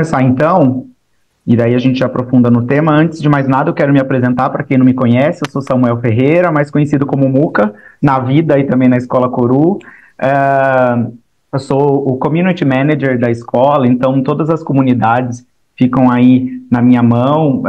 começar então, e daí a gente aprofunda no tema. Antes de mais nada, eu quero me apresentar para quem não me conhece. Eu sou Samuel Ferreira, mais conhecido como Muca, na vida e também na Escola Coru. Eu sou o Community Manager da escola, então todas as comunidades ficam aí na minha mão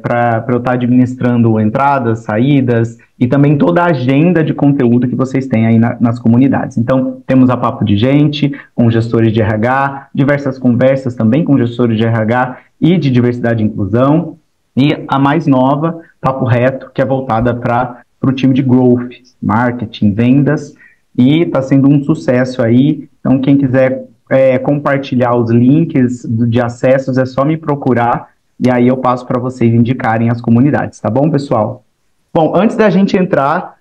para eu estar administrando entradas, saídas e também toda a agenda de conteúdo que vocês têm aí nas comunidades. Então, temos a Papo de Gente, com gestores de RH, diversas conversas também com gestores de RH e de diversidade e inclusão, e a mais nova, Papo Reto, que é voltada para o time de growth, marketing, vendas, e está sendo um sucesso aí. Então, quem quiser compartilhar os links de acessos, é só me procurar, e aí eu passo para vocês indicarem as comunidades, tá bom, pessoal? Bom, antes da gente entrar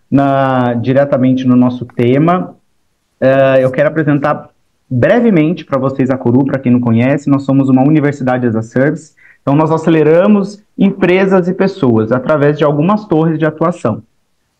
diretamente no nosso tema, eu quero apresentar brevemente para vocês a Coru. Para quem não conhece, nós somos uma universidade as a service, então nós aceleramos empresas e pessoas através de algumas torres de atuação.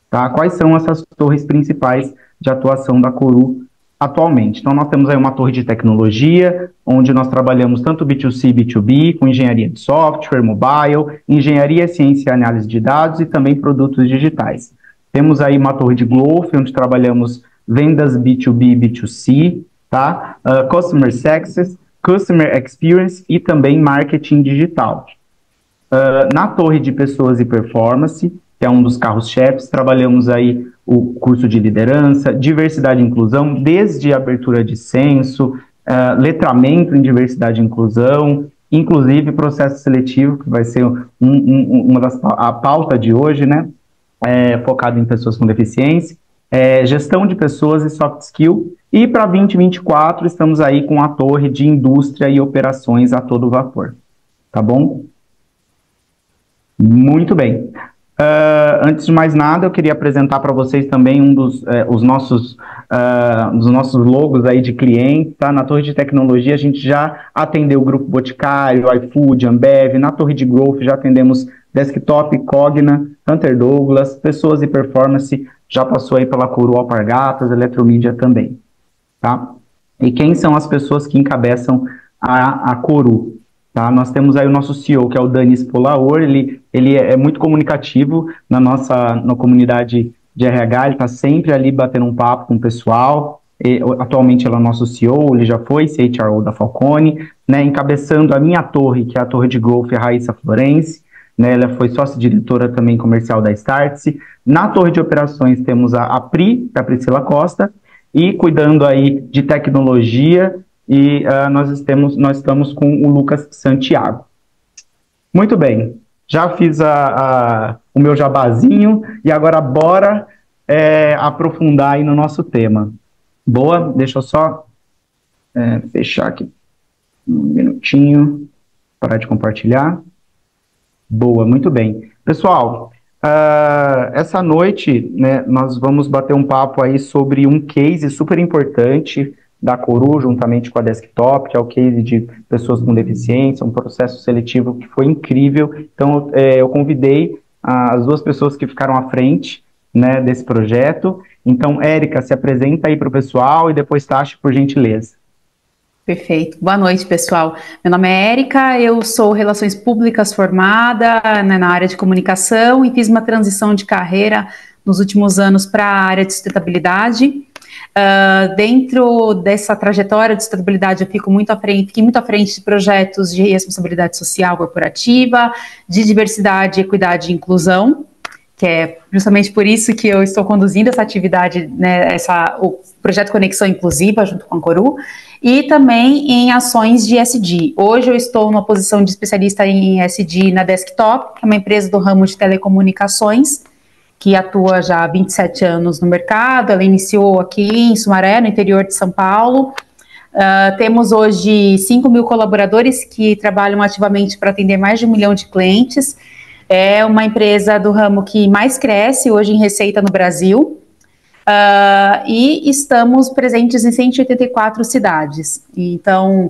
Tá? Quais são essas torres principais de atuação da Coru atualmente? Então nós temos aí uma torre de tecnologia, onde nós trabalhamos tanto B2C e B2B, com engenharia de software, mobile, engenharia, ciência e análise de dados e também produtos digitais. Temos aí uma torre de growth, onde trabalhamos vendas B2B e B2C, tá? Customer Success, Customer Experience e também marketing digital. Na torre de pessoas e performance, que é um dos carros-chefes, trabalhamos aí o curso de liderança, diversidade e inclusão, desde abertura de censo, letramento em diversidade e inclusão, inclusive processo seletivo, que vai ser a pauta de hoje, né? Focado em pessoas com deficiência, gestão de pessoas e soft skill, e para 2024 estamos aí com a torre de indústria e operações a todo vapor, tá bom? Muito bem. Antes de mais nada, eu queria apresentar para vocês também um dos nossos logos aí de clientes, tá? Na torre de tecnologia a gente já atendeu o Grupo Boticário, iFood, Ambev. Na torre de growth já atendemos Desktop, Cogna, Hunter Douglas, Pessoas e Performance, já passou aí pela Coru Alpargatas, Eletromídia também, tá? E quem são as pessoas que encabeçam a Coru? Tá? Nós temos aí o nosso CEO, que é o Dani Spolaor. Ele é muito comunicativo na comunidade de RH, ele está sempre ali batendo um papo com o pessoal. Atualmente ele é o nosso CEO, ele já foi CHRO da Falcone, né, encabeçando a minha torre, que é a torre de growth, a Raíssa Florense, né, ela foi sócia-diretora também comercial da Startse. Na torre de operações temos a Pri, a Priscila Costa, e cuidando aí de tecnologia, e nós estamos com o Lucas Santiago. Muito bem, já fiz o meu jabazinho, e agora bora aprofundar aí no nosso tema. Boa, deixa eu só fechar aqui um minutinho, parar de compartilhar. Boa, muito bem. Pessoal, essa noite, né, nós vamos bater um papo aí sobre um case super importante da Coru, juntamente com a Desktop, que é o case de pessoas com deficiência, um processo seletivo que foi incrível. Então, eu convidei as duas pessoas que ficaram à frente, né, desse projeto. Então, Érica, se apresenta aí para o pessoal e depois Tashi, por gentileza. Perfeito. Boa noite, pessoal. Meu nome é Érica, eu sou Relações Públicas formada, né, na área de comunicação, e fiz uma transição de carreira nos últimos anos para a área de sustentabilidade. Dentro dessa trajetória de sustentabilidade, eu fiquei muito à frente de projetos de responsabilidade social corporativa, de diversidade, equidade e inclusão, que é justamente por isso que eu estou conduzindo essa atividade, né, o projeto Conexão Inclusiva, junto com a Coru, e também em ações de ESG. Hoje eu estou numa posição de especialista em ESG na Desktop, que é uma empresa do ramo de telecomunicações, que atua já há 27 anos no mercado. Ela iniciou aqui em Sumaré, no interior de São Paulo. Temos hoje 5 mil colaboradores que trabalham ativamente para atender mais de 1 milhão de clientes. É uma empresa do ramo que mais cresce hoje em receita no Brasil. E estamos presentes em 184 cidades. Então,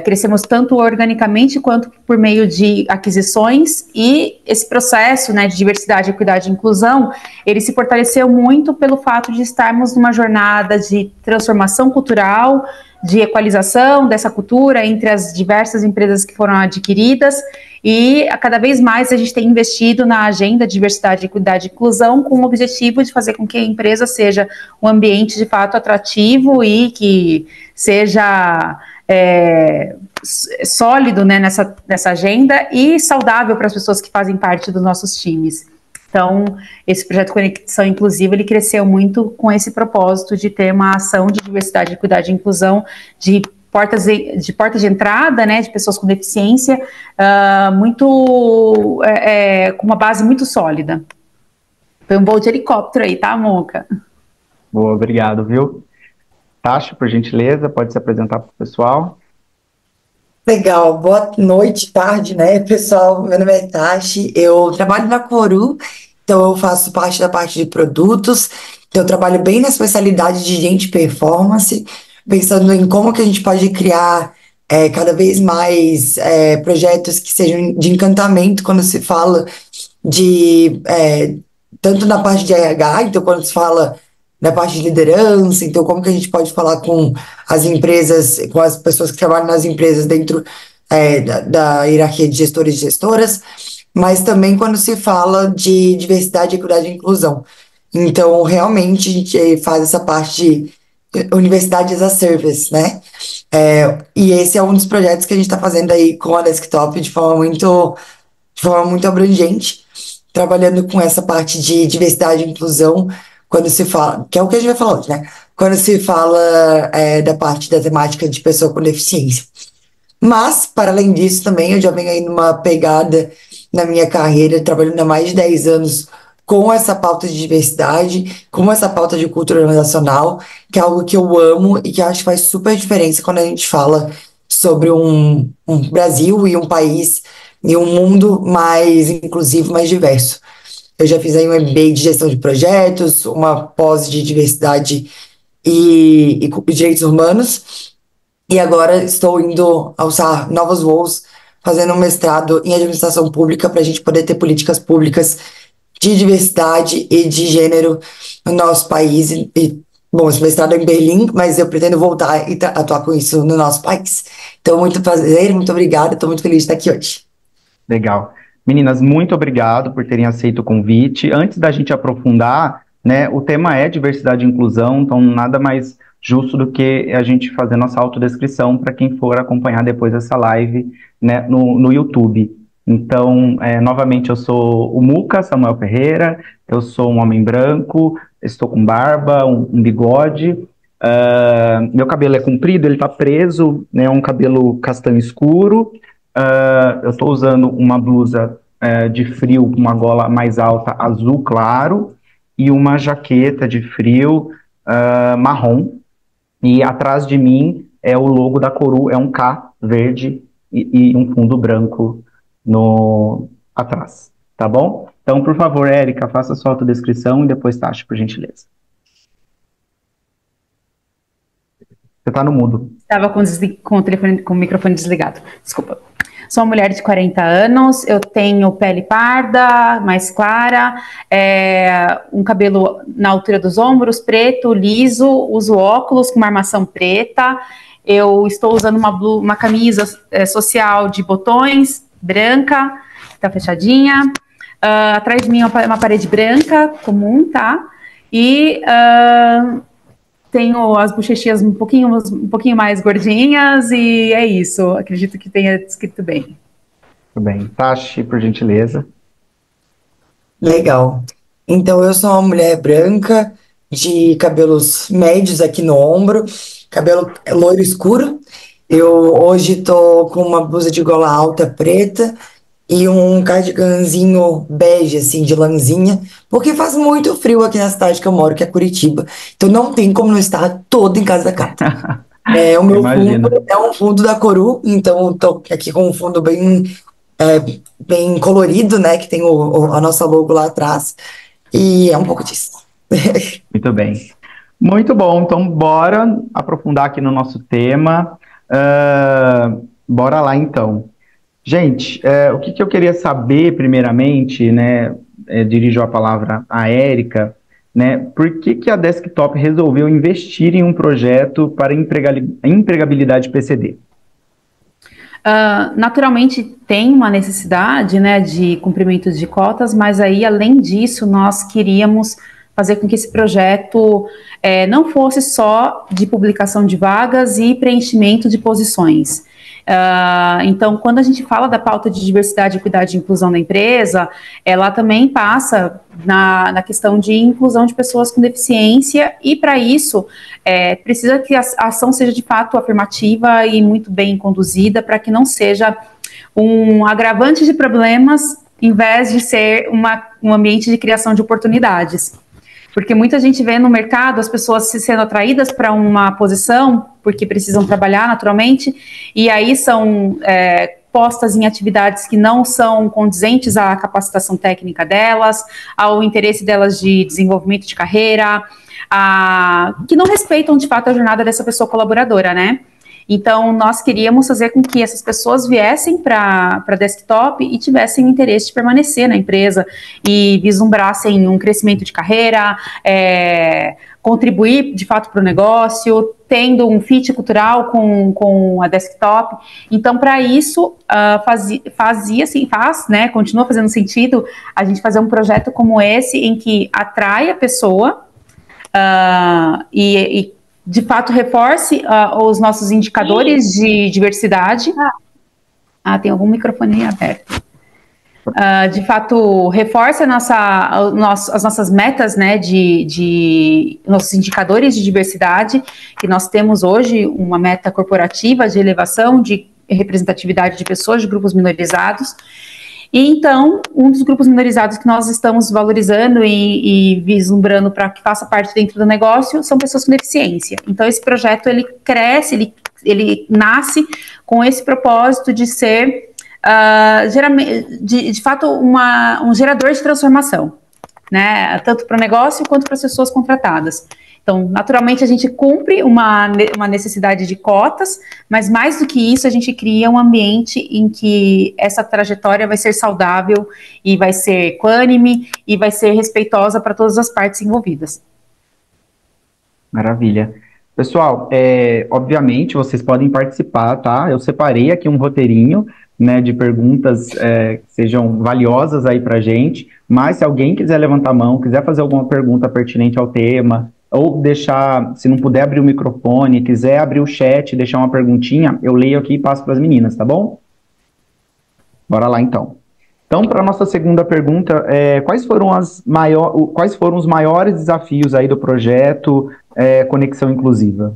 crescemos tanto organicamente quanto por meio de aquisições, e esse processo, né, de diversidade, equidade e inclusão, ele se fortaleceu muito pelo fato de estarmos numa jornada de transformação cultural, de equalização dessa cultura entre as diversas empresas que foram adquiridas, e cada vez mais a gente tem investido na agenda de diversidade, equidade e inclusão, com o objetivo de fazer com que a empresa seja um ambiente de fato atrativo e que seja sólido, né, nessa agenda, e saudável para as pessoas que fazem parte dos nossos times. Então, esse projeto Conexão Inclusiva, ele cresceu muito com esse propósito de ter uma ação de diversidade, equidade e inclusão, de portas de entrada, né, de pessoas com deficiência, com uma base muito sólida. Foi um voo de helicóptero aí, tá, Moca? Boa, obrigado, viu? Tacho, por gentileza, pode se apresentar para o pessoal. Legal, boa noite, tarde, né, pessoal? Meu nome é Tashi, eu trabalho na Coru, então eu faço parte da parte de produtos, então eu trabalho bem na especialidade de gente performance, pensando em como que a gente pode criar cada vez mais projetos que sejam de encantamento quando se fala de tanto na parte de RH, então quando se fala na parte de liderança, então como que a gente pode falar com as empresas, com as pessoas que trabalham nas empresas dentro da hierarquia de gestores e gestoras, mas também quando se fala de diversidade, equidade e inclusão. Então, realmente, a gente faz essa parte de Universidade as a Service, né? E esse é um dos projetos que a gente está fazendo aí com a Desktop de forma muito abrangente, trabalhando com essa parte de diversidade e inclusão, quando se fala, que é o que a gente vai falar hoje, né? Quando se fala da parte da temática de pessoa com deficiência. Mas, para além disso, também eu já venho aí numa pegada na minha carreira, trabalhando há mais de 10 anos com essa pauta de diversidade, com essa pauta de cultura organizacional, que é algo que eu amo e que acho que faz super diferença quando a gente fala sobre um Brasil e um país e um mundo mais inclusivo, mais diverso. Eu já fiz aí um MBA de gestão de projetos, uma pós de diversidade e direitos humanos, e agora estou indo alçar novos voos, fazendo um mestrado em administração pública para a gente poder ter políticas públicas de diversidade e de gênero no nosso país. Bom, esse mestrado é em Berlim, mas eu pretendo voltar e atuar com isso no nosso país. Então, muito prazer, muito obrigada, estou muito feliz de estar aqui hoje. Legal. Meninas, muito obrigado por terem aceito o convite. Antes da gente aprofundar, né, o tema é diversidade e inclusão, então nada mais justo do que a gente fazer nossa autodescrição para quem for acompanhar depois essa live, né, no YouTube. Então, novamente, eu sou o Muca, Samuel Ferreira, eu sou um homem branco, estou com barba, um bigode, meu cabelo é comprido, ele está preso, né, um cabelo castanho escuro, eu estou usando uma blusa de frio com uma gola mais alta, azul claro, e uma jaqueta de frio marrom, e atrás de mim é o logo da Coru, é um K verde e um fundo branco atrás, tá bom? Então, por favor, Érica, faça a sua autodescrição e depois Tacho, por gentileza. Você está no mudo. Estava com o microfone desligado, desculpa. Sou uma mulher de 40 anos, eu tenho pele parda, mais clara, um cabelo na altura dos ombros, preto, liso, uso óculos com uma armação preta, eu estou usando uma camisa social de botões, branca, tá fechadinha, atrás de mim é uma parede branca, comum, tá? E tenho as bochechinhas um pouquinho mais gordinhas e é isso. Acredito que tenha descrito bem. Tudo bem. Tashi, por gentileza. Legal. Então, eu sou uma mulher branca, de cabelos médios aqui no ombro, cabelo loiro escuro. Eu hoje tô com uma blusa de gola alta preta e um cardiganzinho bege, assim, de lãzinha, porque faz muito frio aqui na cidade que eu moro, que é Curitiba. Então não tem como não estar todo em casa da Cata. O meu fundo é um fundo da Coru, então eu tô aqui com um fundo bem colorido, né, que tem a nossa logo lá atrás, e é um pouco disso. Muito bem. Muito bom, então bora aprofundar aqui no nosso tema. Bora lá, então. Gente, o que eu queria saber, primeiramente, né, dirijo a palavra à Érica, né? Por que que a Desktop resolveu investir em um projeto para empregabilidade PCD? Naturalmente tem uma necessidade, né, de cumprimento de cotas, mas aí, além disso, nós queríamos fazer com que esse projeto não fosse só de publicação de vagas e preenchimento de posições. Então, quando a gente fala da pauta de diversidade, equidade e inclusão da empresa, ela também passa na questão de inclusão de pessoas com deficiência, e para isso precisa que a ação seja de fato afirmativa e muito bem conduzida, para que não seja um agravante de problemas, em vez de ser um ambiente de criação de oportunidades. Porque muita gente vê no mercado as pessoas sendo atraídas para uma posição, porque precisam trabalhar naturalmente, e aí são postas em atividades que não são condizentes à capacitação técnica delas, ao interesse delas de desenvolvimento de carreira, que não respeitam de fato a jornada dessa pessoa colaboradora, né? Então, nós queríamos fazer com que essas pessoas viessem para a Desktop e tivessem interesse de permanecer na empresa e vislumbrassem um crescimento de carreira, contribuir de fato para o negócio, tendo um fit cultural com a Desktop. Então, para isso, continua fazendo sentido a gente fazer um projeto como esse, em que atrai a pessoa e de fato reforce os nossos indicadores de diversidade. Tem algum microfone aberto. De fato, reforce as nossas metas, né, nossos indicadores de diversidade, que nós temos hoje uma meta corporativa de elevação de representatividade de pessoas de grupos minorizados. E então, um dos grupos minorizados que nós estamos valorizando e vislumbrando para que faça parte dentro do negócio são pessoas com deficiência. Então, esse projeto, ele cresce, ele nasce com esse propósito de ser, de fato, um gerador de transformação, né? Tanto para o negócio quanto para as pessoas contratadas. Então, naturalmente, a gente cumpre uma necessidade de cotas, mas mais do que isso, a gente cria um ambiente em que essa trajetória vai ser saudável e vai ser equânime e vai ser respeitosa para todas as partes envolvidas. Maravilha. Pessoal, obviamente, vocês podem participar, tá? Eu separei aqui um roteirinho, né, de perguntas que sejam valiosas aí para a gente, mas se alguém quiser levantar a mão, quiser fazer alguma pergunta pertinente ao tema, ou deixar, se não puder abrir o microfone, quiser abrir o chat, deixar uma perguntinha, eu leio aqui e passo para as meninas, tá bom? Bora lá, então. Então, para a nossa segunda pergunta, quais foram os maiores desafios aí do projeto Conexão Inclusiva?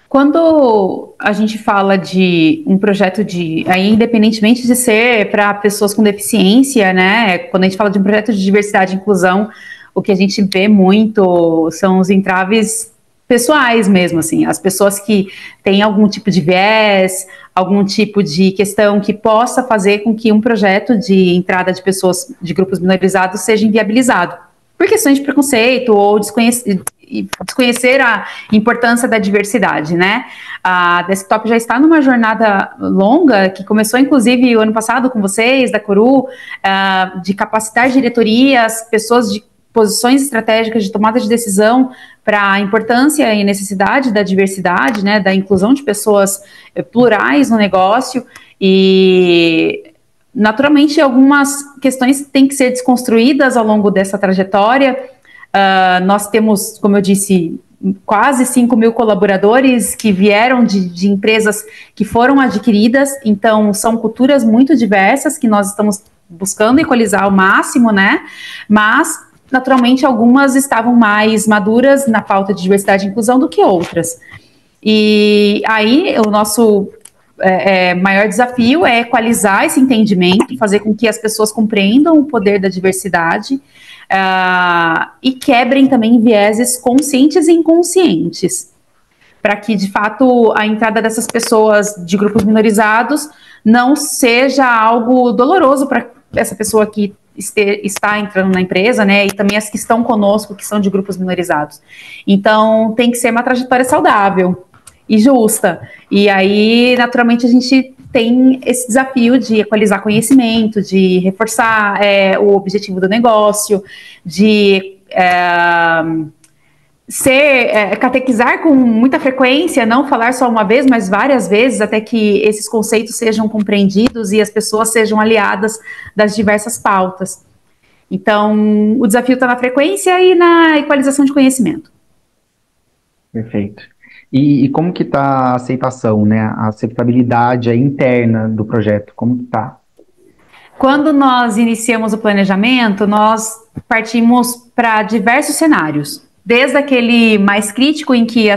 Quando a gente fala de um projeto aí independentemente de ser para pessoas com deficiência, né, quando a gente fala de um projeto de diversidade e inclusão, o que a gente vê muito são os entraves pessoais mesmo, assim, as pessoas que têm algum tipo de viés, algum tipo de questão que possa fazer com que um projeto de entrada de pessoas de grupos minorizados seja inviabilizado, por questões de preconceito ou desconhecer a importância da diversidade, né? A Desktop já está numa jornada longa, que começou inclusive o ano passado com vocês, da Coru, de capacitar diretorias, pessoas de posições estratégicas de tomada de decisão para a importância e necessidade da diversidade, né, da inclusão de pessoas plurais no negócio, e naturalmente algumas questões têm que ser desconstruídas ao longo dessa trajetória. Nós temos, como eu disse, quase 5.000 colaboradores que vieram de empresas que foram adquiridas, então são culturas muito diversas que nós estamos buscando equalizar ao máximo, né, mas naturalmente, algumas estavam mais maduras na pauta de diversidade e inclusão do que outras. E aí, o nosso maior desafio é equalizar esse entendimento, fazer com que as pessoas compreendam o poder da diversidade e quebrem também vieses conscientes e inconscientes, para que, de fato, a entrada dessas pessoas de grupos minorizados não seja algo doloroso para essa pessoa que está entrando na empresa, né, e também as que estão conosco, que são de grupos minorizados. Então, tem que ser uma trajetória saudável e justa. E aí, naturalmente, a gente tem esse desafio de equalizar conhecimento, de reforçar o objetivo do negócio, de catequizar com muita frequência, não falar só uma vez, mas várias vezes, até que esses conceitos sejam compreendidos e as pessoas sejam aliadas das diversas pautas. Então, o desafio está na frequência e na equalização de conhecimento. Perfeito. E como que está a aceitação, né? A aceitabilidade interna do projeto, como que está? Quando nós iniciamos o planejamento, nós partimos para diversos cenários. Desde aquele mais crítico em que a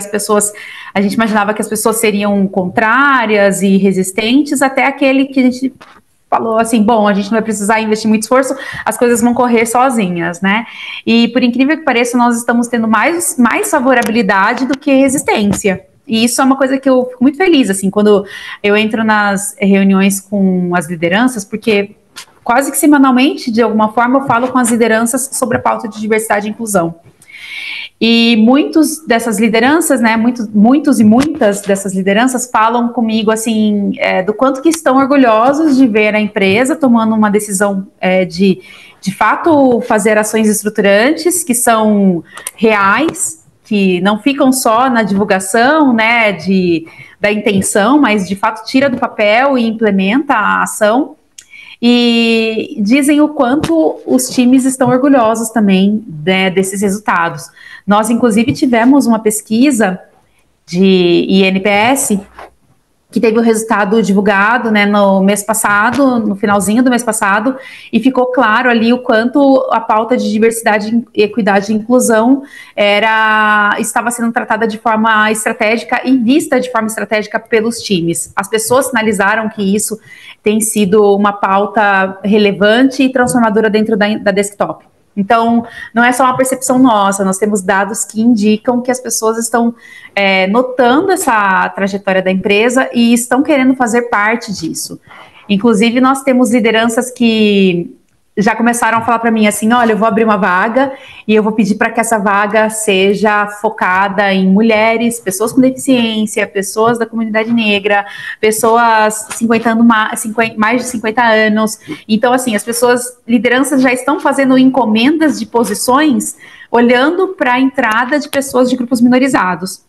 gente imaginava que as pessoas seriam contrárias e resistentes, até aquele que a gente falou assim, bom, a gente não vai precisar investir muito esforço, as coisas vão correr sozinhas, né? E por incrível que pareça, nós estamos tendo mais favorabilidade do que resistência. E isso é uma coisa que eu fico muito feliz, assim, quando eu entro nas reuniões com as lideranças, porque quase que semanalmente, de alguma forma, eu falo com as lideranças sobre a pauta de diversidade e inclusão. E muitos dessas lideranças, né, muitos e muitas dessas lideranças falam comigo, assim, do quanto que estão orgulhosos de ver a empresa tomando uma decisão de fato, fazer ações estruturantes que são reais, que não ficam só na divulgação, né, da intenção, mas de fato tira do papel e implementa a ação. E dizem o quanto os times estão orgulhosos também, né, desses resultados. Nós, inclusive, tivemos uma pesquisa de INPS que teve o resultado divulgado, né, no mês passado, no finalzinho do mês passado, e ficou claro ali o quanto a pauta de diversidade, equidade e inclusão estava sendo tratada de forma estratégica e vista de forma estratégica pelos times. As pessoas sinalizaram que isso tem sido uma pauta relevante e transformadora dentro da Desktop. Então, não é só uma percepção nossa, nós temos dados que indicam que as pessoas estão notando essa trajetória da empresa e estão querendo fazer parte disso. Inclusive, nós temos lideranças que já começaram a falar para mim assim, olha, eu vou abrir uma vaga e eu vou pedir para que essa vaga seja focada em mulheres, pessoas com deficiência, pessoas da comunidade negra, pessoas mais de 50 anos. Então, assim, lideranças já estão fazendo encomendas de posições olhando para a entrada de pessoas de grupos minorizados,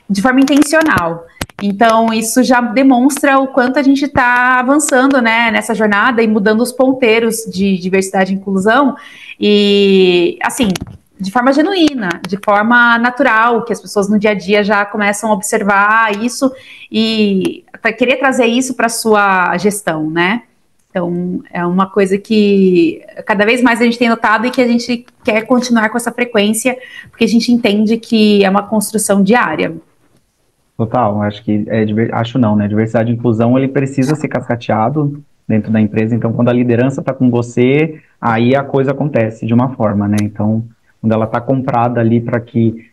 de forma intencional. Então, isso já demonstra o quanto a gente está avançando, né, nessa jornada e mudando os ponteiros de diversidade e inclusão, e, assim, de forma genuína, de forma natural, que as pessoas no dia a dia já começam a observar isso e querer trazer isso para a sua gestão, né? Então, é uma coisa que cada vez mais a gente tem notado e que a gente quer continuar com essa frequência, porque a gente entende que é uma construção diária. Total, acho que acho não, né? Diversidade e inclusão, ele precisa ser cascateado dentro da empresa, então quando a liderança está com você, aí a coisa acontece de uma forma, né? Então, quando ela está comprada ali para que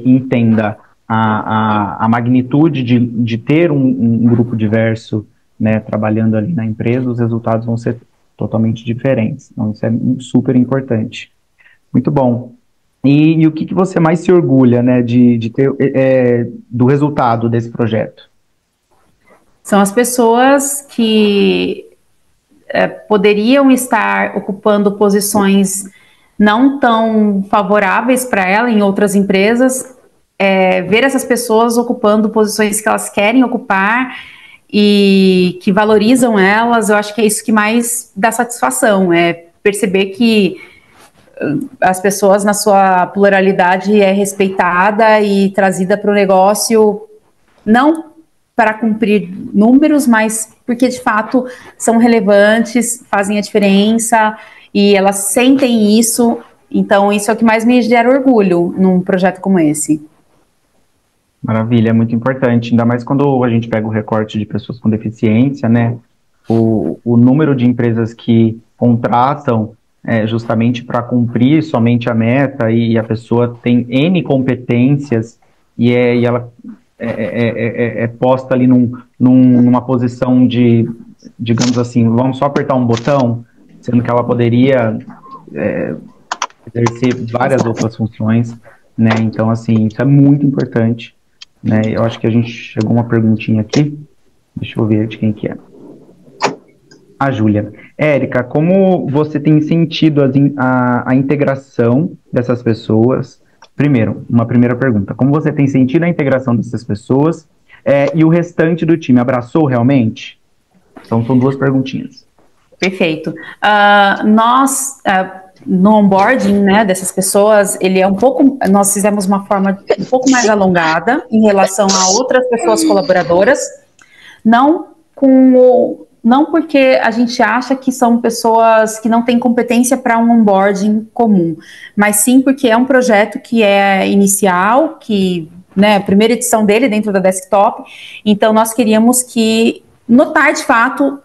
entenda a magnitude de ter um grupo diverso, né, trabalhando ali na empresa, os resultados vão ser totalmente diferentes. Então, isso é super importante. Muito bom. E o que você mais se orgulha, né, de ter do resultado desse projeto? São as pessoas que poderiam estar ocupando posições não tão favoráveis para ela em outras empresas, ver essas pessoas ocupando posições que elas querem ocupar e que valorizam elas. Eu acho que é isso que mais dá satisfação, é perceber que as pessoas na sua pluralidade é respeitada e trazida para o negócio, não para cumprir números, mas porque de fato são relevantes, fazem a diferença e elas sentem isso. Então isso é o que mais me gera orgulho num projeto como esse. Maravilha, é muito importante, ainda mais quando a gente pega o recorte de pessoas com deficiência, né? O número de empresas que contratam justamente para cumprir somente a meta e a pessoa tem N competências e ela é posta ali numa posição de, digamos assim, vamos só apertar um botão, sendo que ela poderia exercer várias outras funções, né? Então, assim, isso é muito importante, né? Eu acho que a gente chegou uma perguntinha aqui, deixa eu ver de quem que é. a Júlia. Érica, como você tem sentido a integração dessas pessoas? Primeiro, uma primeira pergunta. Como você tem sentido a integração dessas pessoas e o restante do time? Abraçou realmente? Então, são duas perguntinhas. Perfeito. No onboarding, né, dessas pessoas, ele é nós fizemos uma forma um pouco mais alongada em relação a outras pessoas colaboradoras, não porque a gente acha que são pessoas que não têm competência para um onboarding comum, mas sim porque é um projeto que é inicial, né, a primeira edição dele dentro da Desktop, então nós queríamos notar de fato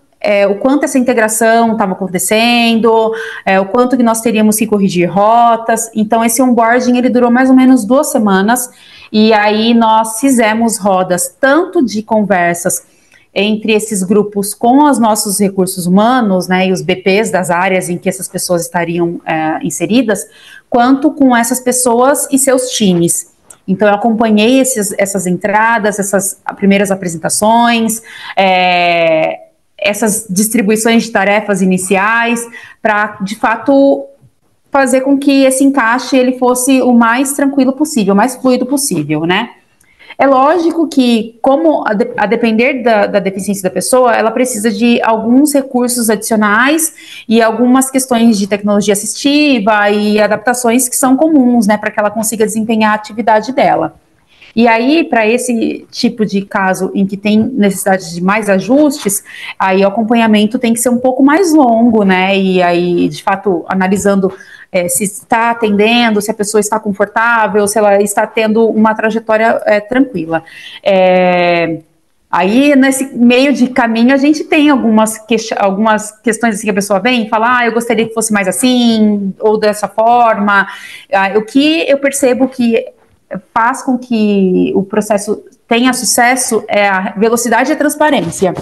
o quanto essa integração estava acontecendo, o quanto que nós teríamos que corrigir rotas. Então esse onboarding ele durou mais ou menos 2 semanas, e aí nós fizemos rodas tanto de conversas entre esses grupos com os nossos recursos humanos, né, e os BPs das áreas em que essas pessoas estariam inseridas, quanto com essas pessoas e seus times. Então, eu acompanhei essas entradas, essas primeiras apresentações, essas distribuições de tarefas iniciais, para, de fato, fazer com que esse encaixe ele fosse o mais tranquilo possível, o mais fluido possível, né? É lógico que, como a depender da deficiência da pessoa, ela precisa de alguns recursos adicionais e algumas questões de tecnologia assistiva e adaptações que são comuns, né, para que ela consiga desempenhar a atividade dela. E aí, para esse tipo de caso em que tem necessidade de mais ajustes, aí o acompanhamento tem que ser um pouco mais longo, né, e aí, de fato, analisando se está atendendo, se a pessoa está confortável, se ela está tendo uma trajetória tranquila. Aí, nesse meio de caminho, a gente tem algumas questões assim que a pessoa vem e fala, eu gostaria que fosse mais assim, ou dessa forma. O que eu percebo que faz com que o processo tenha sucesso é a velocidade e a transparência.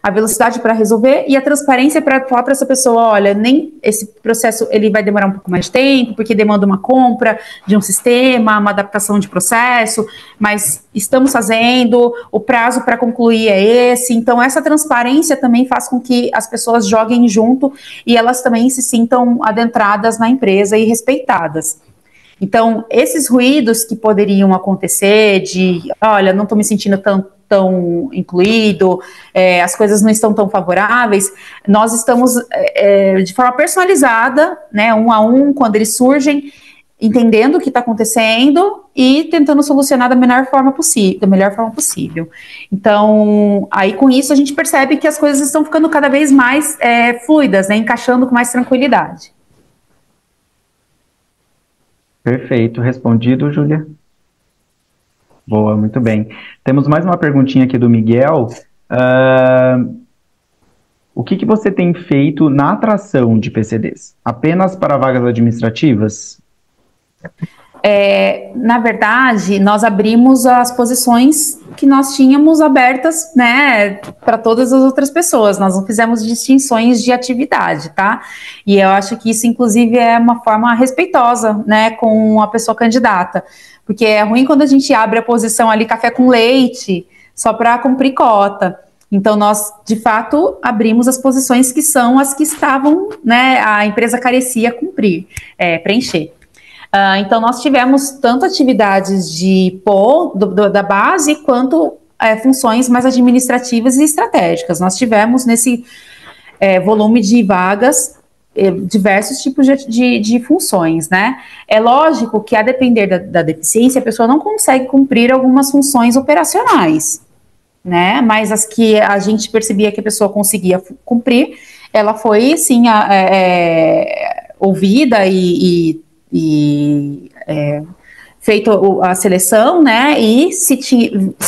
A velocidade para resolver e a transparência para falar para essa pessoa, olha, nem esse processo ele vai demorar um pouco mais de tempo, porque demanda uma compra de um sistema, uma adaptação de processo, mas estamos fazendo, o prazo para concluir é esse. Então, essa transparência também faz com que as pessoas joguem junto e elas também se sintam adentradas na empresa e respeitadas. Então, esses ruídos que poderiam acontecer olha, não estou me sentindo tão incluído, as coisas não estão tão favoráveis, nós estamos de forma personalizada, né, 1 a 1, quando eles surgem, entendendo o que está acontecendo e tentando solucionar da melhor forma possível. Então, aí com isso a gente percebe que as coisas estão ficando cada vez mais fluidas, né, encaixando com mais tranquilidade. Perfeito. Respondido, Júlia? Boa, muito bem. Temos mais uma perguntinha aqui do Miguel. O que você tem feito na atração de PCDs? Apenas para vagas administrativas? Na verdade, nós abrimos as posições que nós tínhamos abertas, né, para todas as outras pessoas. Nós não fizemos distinções de atividade, tá? E eu acho que isso, inclusive, é uma forma respeitosa, né, com a pessoa candidata. Porque é ruim quando a gente abre a posição ali, café com leite, só para cumprir cota. Então, nós, de fato, abrimos as posições que são as que estavam, né, a empresa carecia preencher. Então, nós tivemos tanto atividades da base, quanto funções mais administrativas e estratégicas. Nós tivemos nesse volume de vagas diversos tipos de funções, né? É lógico que, a depender da deficiência, a pessoa não consegue cumprir algumas funções operacionais, né? Mas as que a gente percebia que a pessoa conseguia cumprir, ela foi, sim, ouvida e feito a seleção, né, e se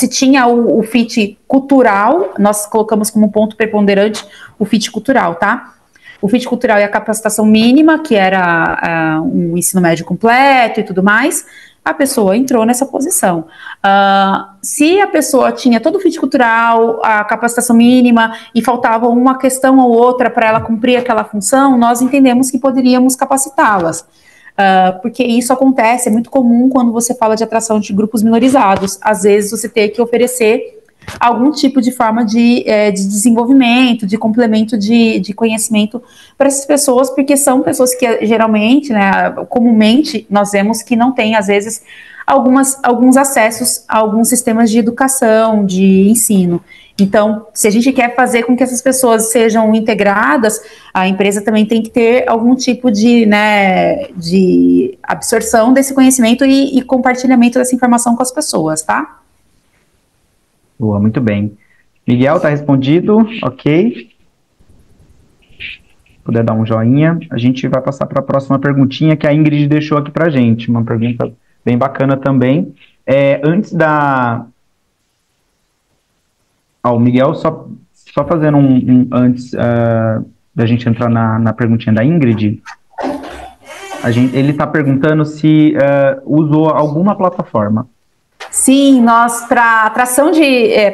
tinha o fit cultural, nós colocamos como ponto preponderante o fit cultural, tá? O fit cultural e a capacitação mínima, que era um ensino médio completo e tudo mais, a pessoa entrou nessa posição. Se a pessoa tinha todo o fit cultural, a capacitação mínima, e faltava uma questão ou outra para ela cumprir aquela função, nós entendemos que poderíamos capacitá-las. Porque isso acontece, é muito comum quando você fala de atração de grupos minorizados. Às vezes você tem que oferecer algum tipo de forma de desenvolvimento, de complemento de conhecimento para essas pessoas, porque são pessoas que geralmente, né, comumente, nós vemos que não têm, às vezes, alguns acessos a alguns sistemas de educação, de ensino. Então, se a gente quer fazer com que essas pessoas sejam integradas, a empresa também tem que ter algum tipo de, né, de absorção desse conhecimento e compartilhamento dessa informação com as pessoas, tá? Boa, muito bem. Miguel, tá respondido? Ok. Se puder dar um joinha, a gente vai passar para a próxima perguntinha que a Ingrid deixou aqui para a gente. Uma pergunta bem bacana também. Antes da... o Miguel, só fazendo antes da gente entrar na perguntinha da Ingrid, ele está perguntando se usou alguma plataforma. Sim, nós, para atração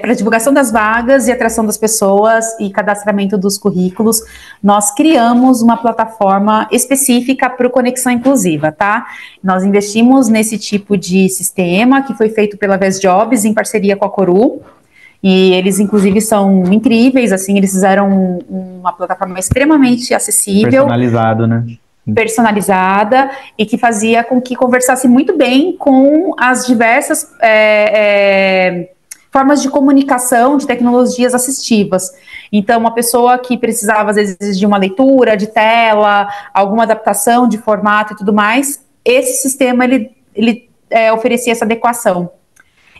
para divulgação das vagas e atração das pessoas e cadastramento dos currículos, nós criamos uma plataforma específica para o Conexão Inclusiva, tá? Nós investimos nesse tipo de sistema que foi feito pela Vez Jobs em parceria com a Coru. E eles, inclusive, são incríveis, assim, eles fizeram uma plataforma extremamente acessível. Personalizado, né? Personalizada, e que fazia com que conversasse muito bem com as diversas formas de comunicação, de tecnologias assistivas. Então, uma pessoa que precisava, às vezes, de uma leitura de tela, alguma adaptação de formato e tudo mais, esse sistema, ele oferecia essa adequação.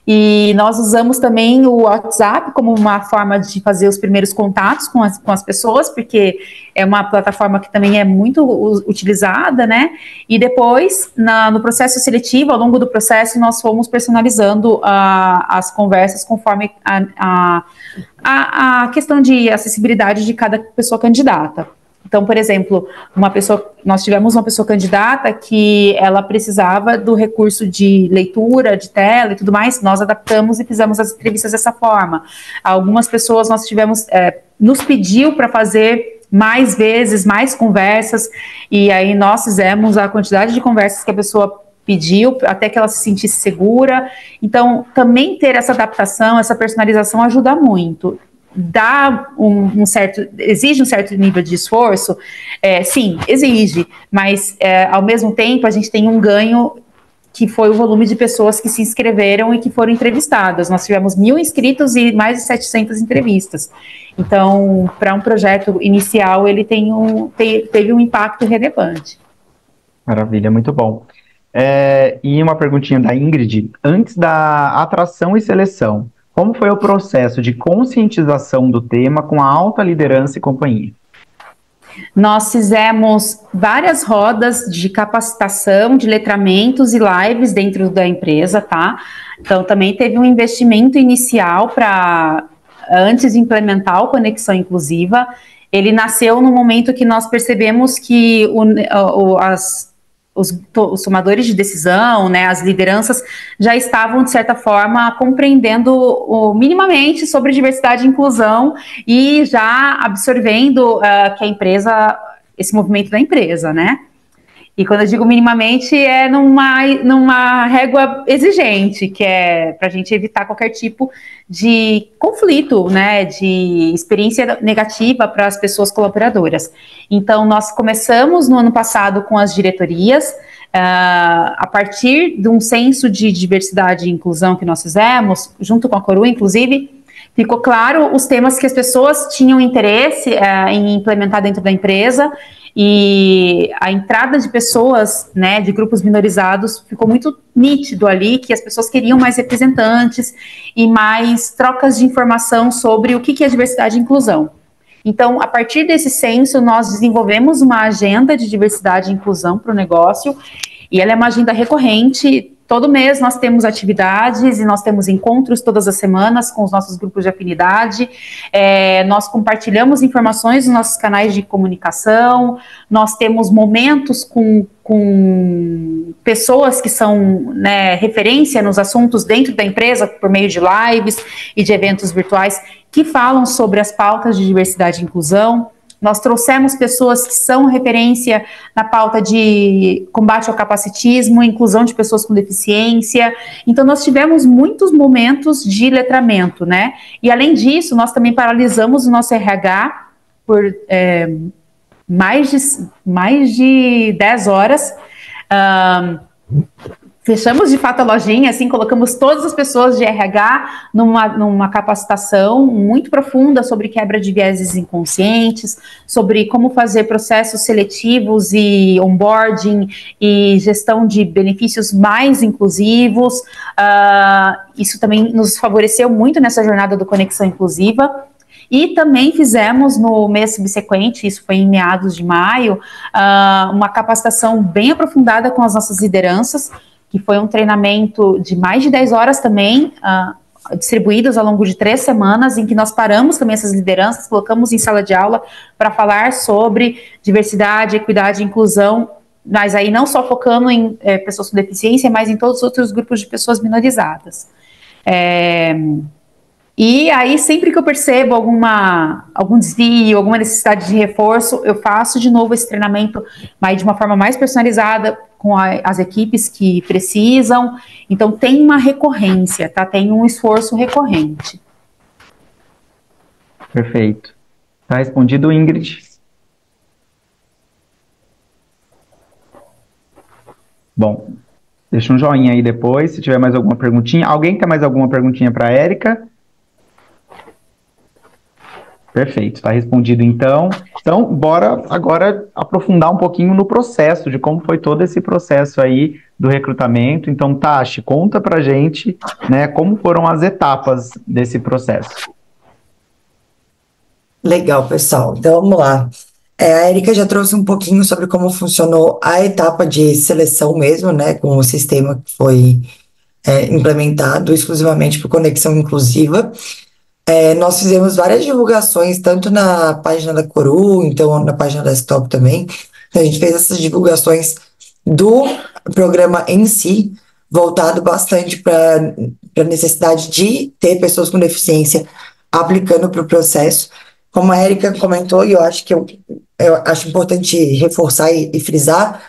E nós usamos também o WhatsApp como uma forma de fazer os primeiros contatos com as pessoas, porque é uma plataforma que também é muito utilizada, né? E depois, no processo seletivo, ao longo do processo, nós fomos personalizando as conversas conforme a questão de acessibilidade de cada pessoa candidata. Então, por exemplo, nós tivemos uma pessoa candidata que ela precisava do recurso de leitura, de tela e tudo mais, nós adaptamos e fizemos as entrevistas dessa forma. Algumas pessoas nos pediu para fazer mais vezes, mais conversas, e aí nós fizemos a quantidade de conversas que a pessoa pediu, até que ela se sentisse segura. Então, também ter essa adaptação, essa personalização ajuda muito. Exige um certo nível de esforço? Sim, exige, mas ao mesmo tempo a gente tem um ganho que foi o volume de pessoas que se inscreveram e que foram entrevistadas. Nós tivemos 1.000 inscritos e mais de 700 entrevistas. Então, para um projeto inicial, ele teve um impacto relevante. Maravilha, muito bom. E uma perguntinha da Ingrid, antes da atração e seleção, como foi o processo de conscientização do tema com a alta liderança e companhia? Nós fizemos várias rodas de capacitação, de letramentos e lives dentro da empresa, tá? Então, também teve um investimento inicial antes de implementar o Conexão Inclusiva. Ele nasceu no momento que nós percebemos que os tomadores de decisão, né, as lideranças, já estavam, de certa forma, compreendendo minimamente sobre diversidade e inclusão e já absorvendo esse movimento da empresa, né? E quando eu digo minimamente, é numa régua exigente, que é para a gente evitar qualquer tipo de conflito, né, de experiência negativa para as pessoas colaboradoras. Então, nós começamos no ano passado com as diretorias, a partir de um censo de diversidade e inclusão que nós fizemos, junto com a Coru, inclusive, ficou claro os temas que as pessoas tinham interesse em implementar dentro da empresa, e a entrada de pessoas, né, de grupos minorizados, ficou muito nítido ali que as pessoas queriam mais representantes e mais trocas de informação sobre o que é diversidade e inclusão. Então, a partir desse censo, nós desenvolvemos uma agenda de diversidade e inclusão para o negócio, e ela é uma agenda recorrente. Todo mês nós temos atividades e nós temos encontros todas as semanas com os nossos grupos de afinidade, nós compartilhamos informações nos nossos canais de comunicação, nós temos momentos com pessoas que são, né, referência nos assuntos dentro da empresa, por meio de lives e de eventos virtuais, que falam sobre as pautas de diversidade e inclusão. Nós trouxemos pessoas que são referência na pauta de combate ao capacitismo, inclusão de pessoas com deficiência. Então, nós tivemos muitos momentos de letramento, né? E, além disso, nós também paralisamos o nosso RH por mais de 10 horas. Fechamos de fato a lojinha, assim, colocamos todas as pessoas de RH numa capacitação muito profunda sobre quebra de vieses inconscientes, sobre como fazer processos seletivos e onboarding e gestão de benefícios mais inclusivos. Isso também nos favoreceu muito nessa jornada do Conexão Inclusiva. E também fizemos no mês subsequente, isso foi em meados de maio, uma capacitação bem aprofundada com as nossas lideranças, que foi um treinamento de mais de 10 horas também, distribuídos ao longo de 3 semanas, em que nós paramos também essas lideranças, colocamos em sala de aula para falar sobre diversidade, equidade e inclusão, mas aí não só focando em pessoas com deficiência, mas em todos os outros grupos de pessoas minorizadas. E aí, sempre que eu percebo algum desvio, alguma necessidade de reforço, eu faço de novo esse treinamento, mas de uma forma mais personalizada, com as equipes que precisam. Então, tem uma recorrência, tá? Tem um esforço recorrente. Perfeito. Tá respondido, Ingrid? Bom, deixa um joinha aí depois, se tiver mais alguma perguntinha. Alguém tem mais alguma perguntinha para a Érica? Perfeito, está respondido então. Então, bora agora aprofundar um pouquinho no processo, de como foi todo esse processo aí do recrutamento. Então, Tashi, conta pra gente, né, como foram as etapas desse processo. Legal, pessoal. Então, vamos lá. A Erika já trouxe um pouquinho sobre como funcionou a etapa de seleção mesmo, né, com o sistema que foi implementado exclusivamente para Conexão Inclusiva. Nós fizemos várias divulgações, tanto na página da Coru, então na página da Desktop também. Então, a gente fez essas divulgações do programa em si, voltado bastante para a necessidade de ter pessoas com deficiência aplicando para o processo. Como a Erika comentou, e eu acho que eu acho importante reforçar e frisar,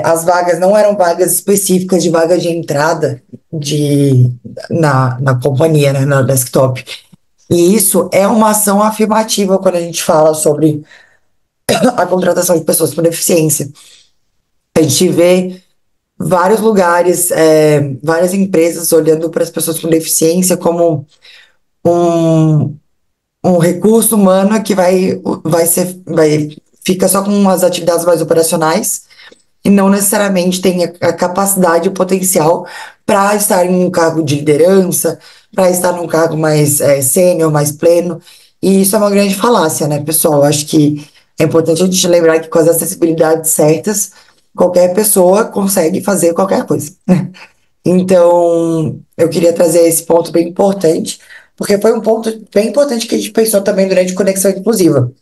as vagas não eram vagas específicas de vaga de entrada na companhia, né, na Desktop. E isso é uma ação afirmativa quando a gente fala sobre a contratação de pessoas com deficiência. A gente vê vários lugares, várias empresas olhando para as pessoas com deficiência como um recurso humano que fica só com as atividades mais operacionais e não necessariamente tem a capacidade e o potencial para estar em um cargo de liderança, para estar num cargo mais sênior, mais pleno. E isso é uma grande falácia, né, pessoal? Eu acho que é importante a gente lembrar que com as acessibilidades certas, qualquer pessoa consegue fazer qualquer coisa. Então, eu queria trazer esse ponto bem importante, porque foi um ponto bem importante que a gente pensou também durante Conexão Inclusiva.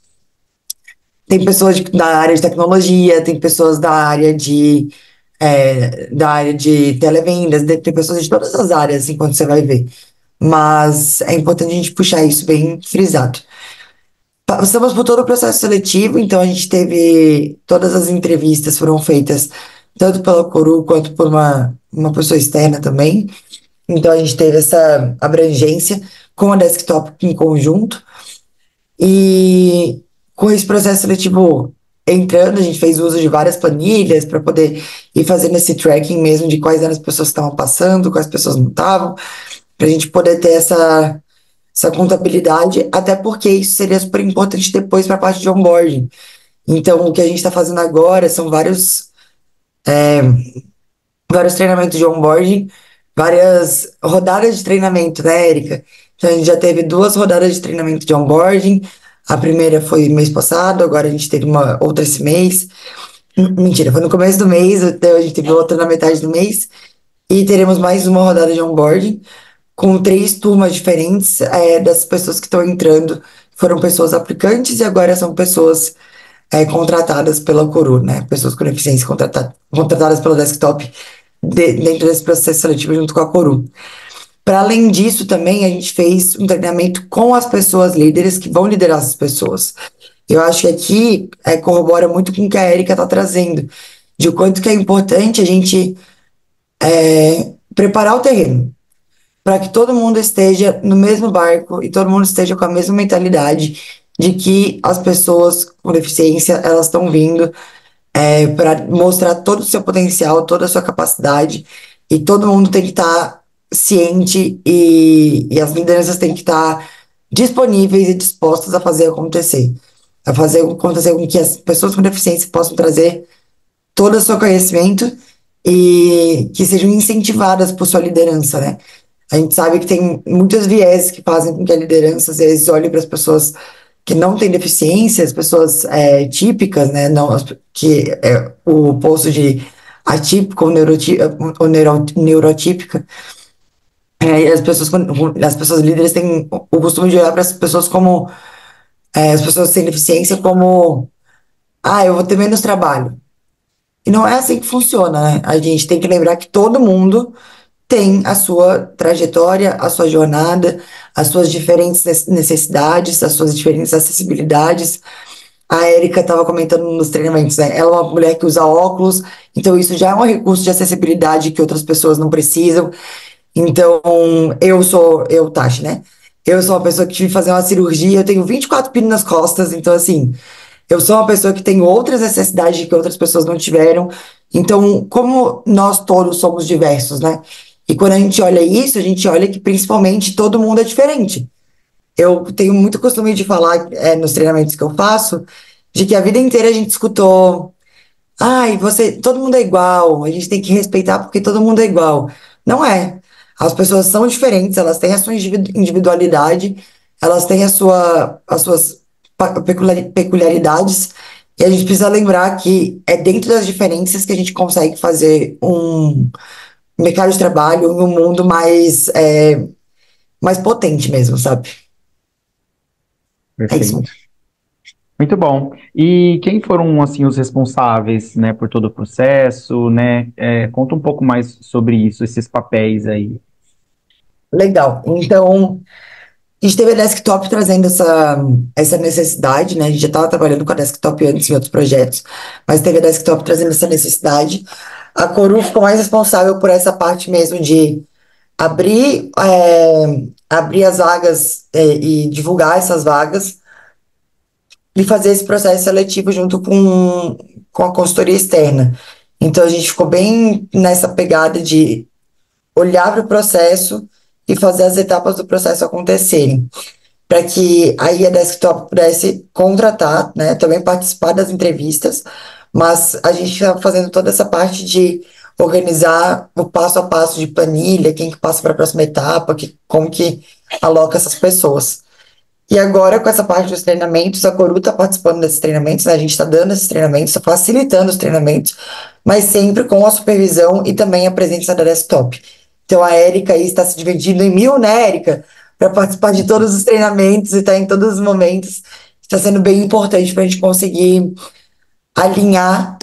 Tem pessoas da área de tecnologia, tem pessoas da área de televendas, tem pessoas de todas as áreas, assim, quando você vai ver. Mas é importante a gente puxar isso bem frisado. Passamos por todo o processo seletivo, então a gente teve todas as entrevistas foram feitas tanto pela Coru quanto por uma pessoa externa também. Então a gente teve essa abrangência com a Desktop em conjunto. E com esse processo seletivo entrando, a gente fez uso de várias planilhas para poder ir fazendo esse tracking mesmo de quais eram as pessoas que estavam passando, quais pessoas não estavam, para a gente poder ter essa contabilidade, até porque isso seria super importante depois para a parte de onboarding. Então, o que a gente está fazendo agora são vários treinamentos de onboarding, várias rodadas de treinamento, né, Erika? Então, a gente já teve 2 rodadas de treinamento de onboarding. A primeira foi mês passado, agora a gente teve uma outra esse mês. Mentira, foi no começo do mês, até a gente teve outra na metade do mês. E teremos mais uma rodada de onboarding com 3 turmas diferentes das pessoas que estão entrando. Foram pessoas aplicantes e agora são pessoas contratadas pela Coru, né? Pessoas com deficiência contratadas pela Desktop dentro desse processo seletivo junto com a Coru. Para além disso, também a gente fez um treinamento com as pessoas líderes que vão liderar essas pessoas. Eu acho que aqui corrobora muito com o que a Erika está trazendo, de o quanto que é importante a gente preparar o terreno, para que todo mundo esteja no mesmo barco e todo mundo esteja com a mesma mentalidade de que as pessoas com deficiência, elas estão vindo para mostrar todo o seu potencial, toda a sua capacidade, e todo mundo tem que estar ciente e as lideranças têm que estar disponíveis e dispostas a fazer acontecer. A fazer acontecer com que as pessoas com deficiência possam trazer todo o seu conhecimento e que sejam incentivadas por sua liderança, né? A gente sabe que tem muitos viés que fazem com que a liderança, às vezes, olhe para as pessoas que não têm deficiência, as pessoas típicas, né? Não, que é o oposto de atípico ou neurotípica. E as pessoas líderes têm o costume de olhar para as pessoas como as pessoas sem deficiência como eu vou ter menos trabalho. E não é assim que funciona, né? A gente tem que lembrar que todo mundo tem a sua trajetória, a sua jornada, as suas diferentes necessidades, as suas diferentes acessibilidades. A Erika estava comentando nos treinamentos, né? Ela é uma mulher que usa óculos, então isso já é um recurso de acessibilidade que outras pessoas não precisam. Então, Tati, né? Eu sou uma pessoa que tive que fazer uma cirurgia, eu tenho 24 pinos nas costas, então, assim, eu sou uma pessoa que tem outras necessidades que outras pessoas não tiveram. Então, como nós todos somos diversos, né? E quando a gente olha isso, a gente olha que principalmente todo mundo é diferente. Eu tenho muito costume de falar nos treinamentos que eu faço, de que a vida inteira a gente escutou, todo mundo é igual, a gente tem que respeitar porque todo mundo é igual. Não é. As pessoas são diferentes, elas têm a sua individualidade, elas têm as suas peculiaridades, e a gente precisa lembrar que é dentro das diferenças que a gente consegue fazer um mercado de trabalho, um mundo mais potente mesmo, sabe? É isso Perfeito. mesmo. Muito bom. E quem foram, assim, os responsáveis, né, por todo o processo, né? Conta um pouco mais sobre isso, esses papéis aí. Legal. Então, a gente teve a Desktop trazendo essa necessidade, né? A gente já estava trabalhando com a Desktop antes em outros projetos, mas teve a Desktop trazendo essa necessidade. A Coru ficou mais responsável por essa parte mesmo de abrir as vagas e divulgar essas vagas e fazer esse processo seletivo junto com a consultoria externa. Então a gente ficou bem nessa pegada de olhar para o processo e fazer as etapas do processo acontecerem, para que aí a Desktop pudesse contratar, né, também participar das entrevistas, mas a gente está fazendo toda essa parte de organizar o passo a passo de planilha, quem que passa para a próxima etapa, como que aloca essas pessoas. E agora, com essa parte dos treinamentos, a Coru está participando desses treinamentos, né? A gente está dando esses treinamentos, tá facilitando os treinamentos, mas sempre com a supervisão e também a presença da Desktop. Então, a Érica aí está se dividindo em mil, né, Érica? Para participar de todos os treinamentos e estar em todos os momentos. Está sendo bem importante para a gente conseguir alinhar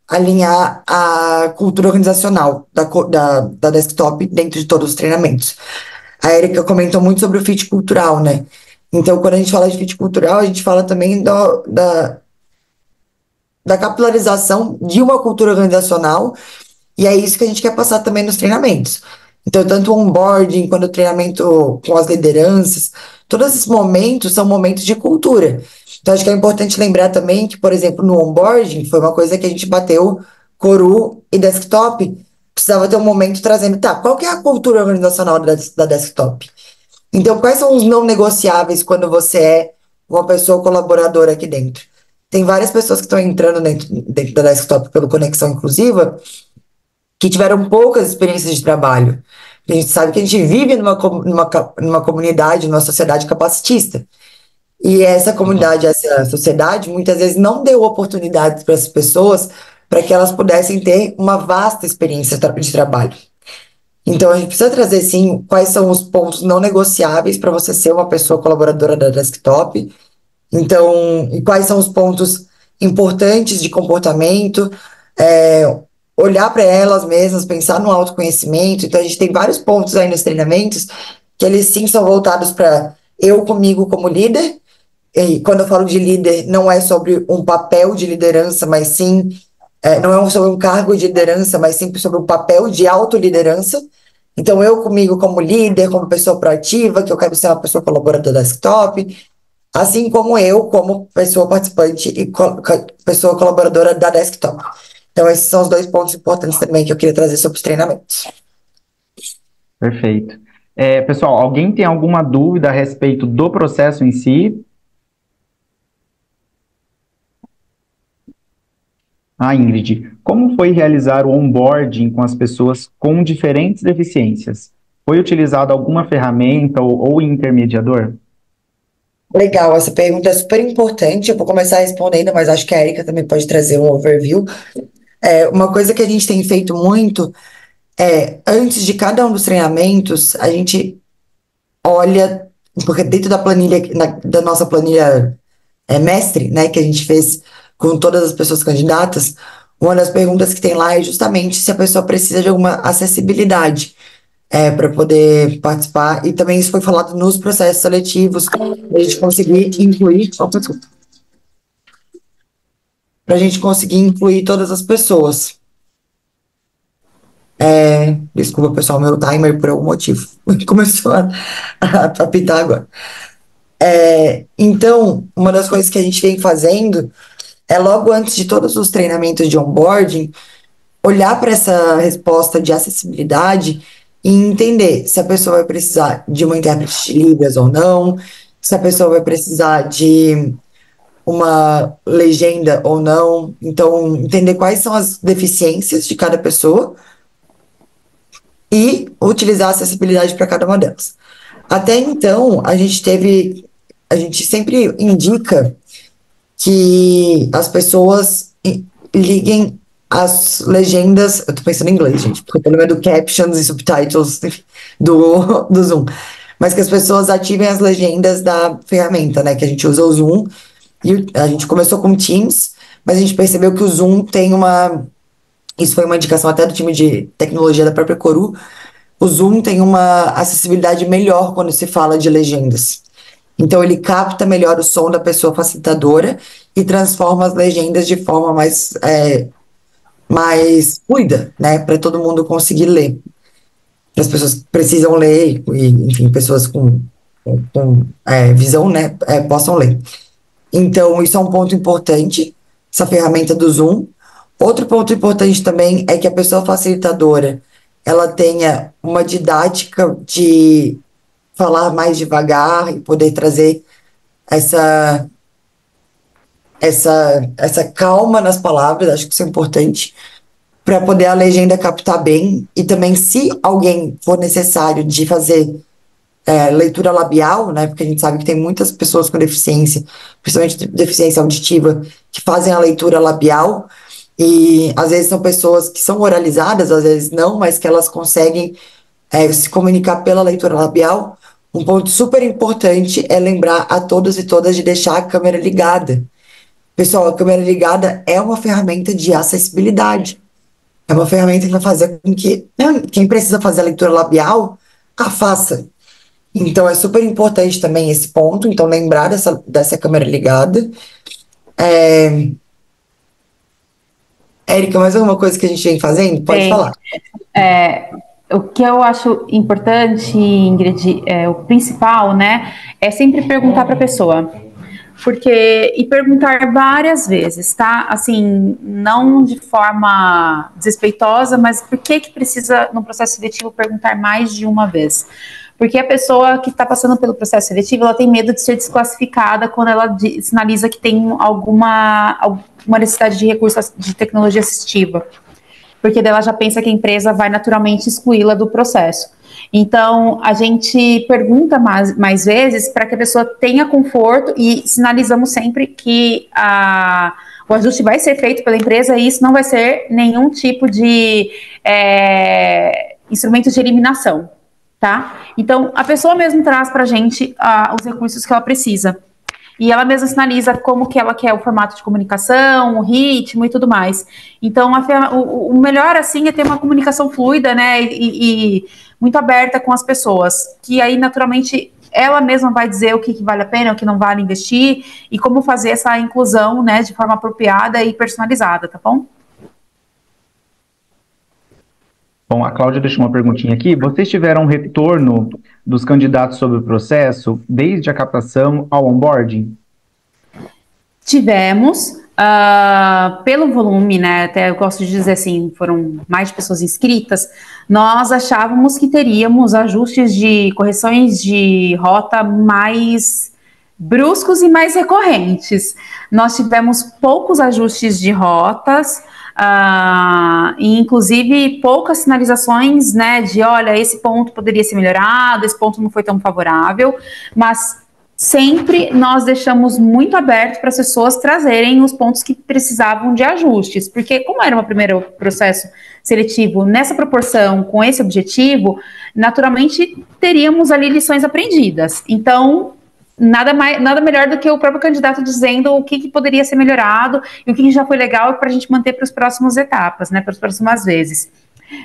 alinhar a cultura organizacional da Desktop dentro de todos os treinamentos. A Erika comentou muito sobre o fit cultural, né? Então, quando a gente fala de fit cultural, a gente fala também da capilarização de uma cultura organizacional, e é isso que a gente quer passar também nos treinamentos. Então, tanto o onboarding quanto o treinamento com as lideranças, todos esses momentos são momentos de cultura. Então, acho que é importante lembrar também que, por exemplo, no onboarding, foi uma coisa que a gente bateu, Coru e Desktop, precisava ter um momento trazendo, tá, qual que é a cultura organizacional da Desktop? Então, quais são os não negociáveis quando você é uma pessoa colaboradora aqui dentro? Tem várias pessoas que estão entrando dentro da Desktop pelo Conexão Inclusiva que tiveram poucas experiências de trabalho. A gente sabe que a gente vive numa comunidade, numa sociedade capacitista. E essa comunidade, essa sociedade, muitas vezes não deu oportunidades para as pessoas para que elas pudessem ter uma vasta experiência de trabalho. Então, a gente precisa trazer, sim, quais são os pontos não negociáveis para você ser uma pessoa colaboradora da Desktop. Então, e quais são os pontos importantes de comportamento, olhar para elas mesmas, pensar no autoconhecimento. Então, a gente tem vários pontos aí nos treinamentos que eles, sim, são voltados para eu comigo como líder, e quando eu falo de líder, não é sobre um papel de liderança, mas sim, não é sobre um cargo de liderança, mas sim sobre um papel de autoliderança. Então, eu comigo como líder, como pessoa proativa, que eu quero ser uma pessoa colaboradora da desktop, assim como eu como pessoa participante e pessoa colaboradora da desktop. Então, esses são os dois pontos importantes também que eu queria trazer sobre os treinamentos. Perfeito. Pessoal, alguém tem alguma dúvida a respeito do processo em si? Ingrid, como foi realizar o onboarding com as pessoas com diferentes deficiências? Foi utilizado alguma ferramenta ou intermediador? Legal, essa pergunta é super importante. Eu vou começar respondendo, mas acho que a Erika também pode trazer um overview. Uma coisa que a gente tem feito muito antes de cada um dos treinamentos, a gente olha, porque dentro da planilha, da nossa planilha mestre, né, que a gente fez com todas as pessoas candidatas, uma das perguntas que tem lá é justamente se a pessoa precisa de alguma acessibilidade para poder participar, e também isso foi falado nos processos seletivos, para a gente conseguir incluir, para a gente conseguir incluir todas as pessoas. Desculpa, pessoal, meu timer por algum motivo começou a apitar agora. Então, uma das coisas que a gente vem fazendo é logo antes de todos os treinamentos de onboarding, olhar para essa resposta de acessibilidade e entender se a pessoa vai precisar de uma intérprete de Libras ou não, se a pessoa vai precisar de uma legenda ou não. Então, entender quais são as deficiências de cada pessoa e utilizar a acessibilidade para cada uma delas. Até então, a gente sempre indica que as pessoas liguem as legendas, eu tô pensando em inglês, gente, porque o problema é do captions e subtitles do Zoom, mas que as pessoas ativem as legendas da ferramenta, né, que a gente usa o Zoom, e a gente começou com Teams, mas a gente percebeu que o Zoom tem isso foi uma indicação até do time de tecnologia da própria Coru, o Zoom tem uma acessibilidade melhor quando se fala de legendas. Então, ele capta melhor o som da pessoa facilitadora e transforma as legendas de forma mais fluida, né? Para todo mundo conseguir ler. As pessoas que precisam ler, e, enfim, pessoas com visão, né? Possam ler. Então, isso é um ponto importante, essa ferramenta do Zoom. Outro ponto importante também é que a pessoa facilitadora, ela tenha uma didática de falar mais devagar e poder trazer essa calma nas palavras, acho que isso é importante, para poder a legenda captar bem. E também, se alguém for necessário de fazer leitura labial, né, porque a gente sabe que tem muitas pessoas com deficiência, principalmente deficiência auditiva, que fazem a leitura labial, e às vezes são pessoas que são oralizadas, às vezes não, mas que elas conseguem se comunicar pela leitura labial. Um ponto super importante é lembrar a todos e todas de deixar a câmera ligada. Pessoal, a câmera ligada é uma ferramenta de acessibilidade. É uma ferramenta que vai fazer com que quem precisa fazer a leitura labial, a faça. Então, é super importante também esse ponto. Então, lembrar dessa câmera ligada. Érica, mais alguma coisa que a gente vem fazendo? Pode falar. O que eu acho importante, Ingrid, o principal, né, é sempre perguntar para a pessoa. E perguntar várias vezes, tá? Assim, não de forma desrespeitosa, mas por que precisa, no processo seletivo, perguntar mais de uma vez? Porque a pessoa que está passando pelo processo seletivo, ela tem medo de ser desclassificada quando ela sinaliza que tem alguma necessidade de recurso de tecnologia assistiva. Porque daí ela já pensa que a empresa vai naturalmente excluí-la do processo. Então, a gente pergunta mais vezes para que a pessoa tenha conforto e sinalizamos sempre que o ajuste vai ser feito pela empresa e isso não vai ser nenhum tipo de instrumento de eliminação, tá? Então, a pessoa mesmo traz para a gente os recursos que ela precisa. E ela mesma sinaliza como que ela quer o formato de comunicação, o ritmo e tudo mais. Então, o melhor, assim, é ter uma comunicação fluida, né, e muito aberta com as pessoas, que aí, naturalmente, ela mesma vai dizer o que vale a pena, o que não vale investir, e como fazer essa inclusão, né, de forma apropriada e personalizada, tá bom? Bom, a Cláudia deixou uma perguntinha aqui. Vocês tiveram um retorno dos candidatos sobre o processo, desde a captação ao onboarding? Tivemos, pelo volume, né, até eu gosto de dizer assim, foram mais de pessoas inscritas, nós achávamos que teríamos ajustes de correções de rota mais bruscos e mais recorrentes. Nós tivemos poucos ajustes de rotas, e inclusive poucas sinalizações, né, de olha, esse ponto poderia ser melhorado, esse ponto não foi tão favorável, mas sempre nós deixamos muito aberto para as pessoas trazerem os pontos que precisavam de ajustes, porque como era um primeiro processo seletivo nessa proporção, com esse objetivo, naturalmente teríamos ali lições aprendidas. Então, nada melhor do que o próprio candidato dizendo o que poderia ser melhorado e o que já foi legal para a gente manter para as próximas etapas, né, para as próximas vezes.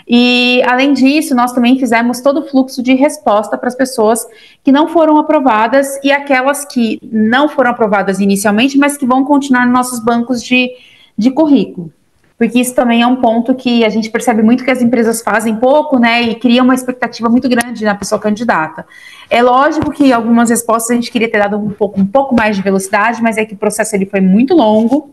E, além disso, nós também fizemos todo o fluxo de resposta para as pessoas que não foram aprovadas e aquelas que não foram aprovadas inicialmente, mas que vão continuar nos nossos bancos de currículo. Porque isso também é um ponto que a gente percebe muito que as empresas fazem pouco, né, e criam uma expectativa muito grande na pessoa candidata. É lógico que algumas respostas a gente queria ter dado um pouco mais de velocidade, mas é que o processo ele foi muito longo.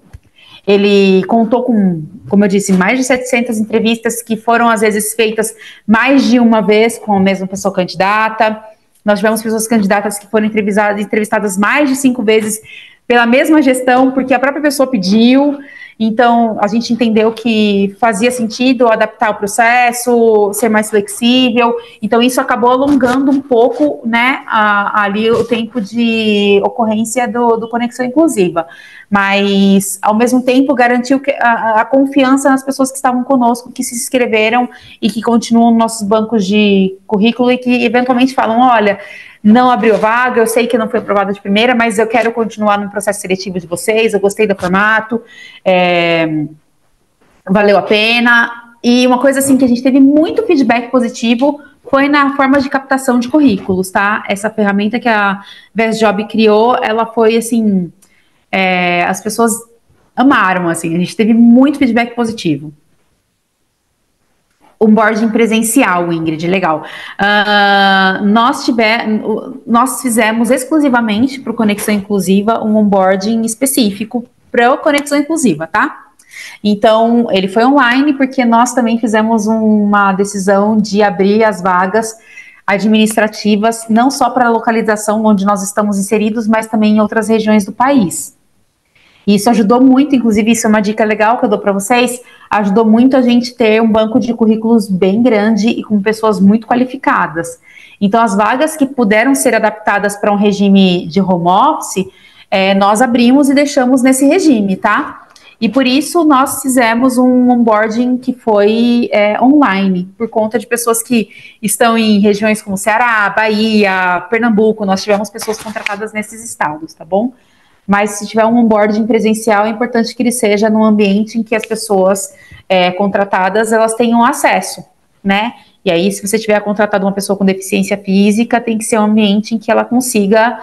Ele contou com, como eu disse, mais de 700 entrevistas que foram, às vezes, feitas mais de uma vez com a mesma pessoa candidata. Nós tivemos pessoas candidatas que foram entrevistadas mais de 5 vezes pela mesma gestão, porque a própria pessoa pediu. Então, a gente entendeu que fazia sentido adaptar o processo, ser mais flexível. Então, isso acabou alongando um pouco, né, ali o tempo de ocorrência do Conexão Inclusiva. Mas, ao mesmo tempo, garantiu a confiança nas pessoas que estavam conosco, que se inscreveram e que continuam nos nossos bancos de currículo e que, eventualmente, falam, olha, não abriu vaga, eu sei que não foi aprovada de primeira, mas eu quero continuar no processo seletivo de vocês, eu gostei do formato, valeu a pena. E uma coisa assim que a gente teve muito feedback positivo foi na forma de captação de currículos, tá? Essa ferramenta que a VestJob criou, ela foi assim, as pessoas amaram, assim, a gente teve muito feedback positivo. Onboarding presencial, Ingrid, legal. Nós fizemos exclusivamente para o Conexão Inclusiva um onboarding específico para o Conexão Inclusiva, tá? Então, ele foi online porque nós também fizemos uma decisão de abrir as vagas administrativas, não só para a localização onde nós estamos inseridos, mas também em outras regiões do país. E isso ajudou muito, inclusive isso é uma dica legal que eu dou para vocês, ajudou muito a gente ter um banco de currículos bem grande e com pessoas muito qualificadas. Então, as vagas que puderam ser adaptadas para um regime de home office, nós abrimos e deixamos nesse regime, tá? E por isso nós fizemos um onboarding que foi online, por conta de pessoas que estão em regiões como Ceará, Bahia, Pernambuco, nós tivemos pessoas contratadas nesses estados, tá bom? Mas se tiver um onboarding presencial, é importante que ele seja num ambiente em que as pessoas contratadas, elas tenham acesso, né? E aí, se você tiver contratado uma pessoa com deficiência física, tem que ser um ambiente em que ela consiga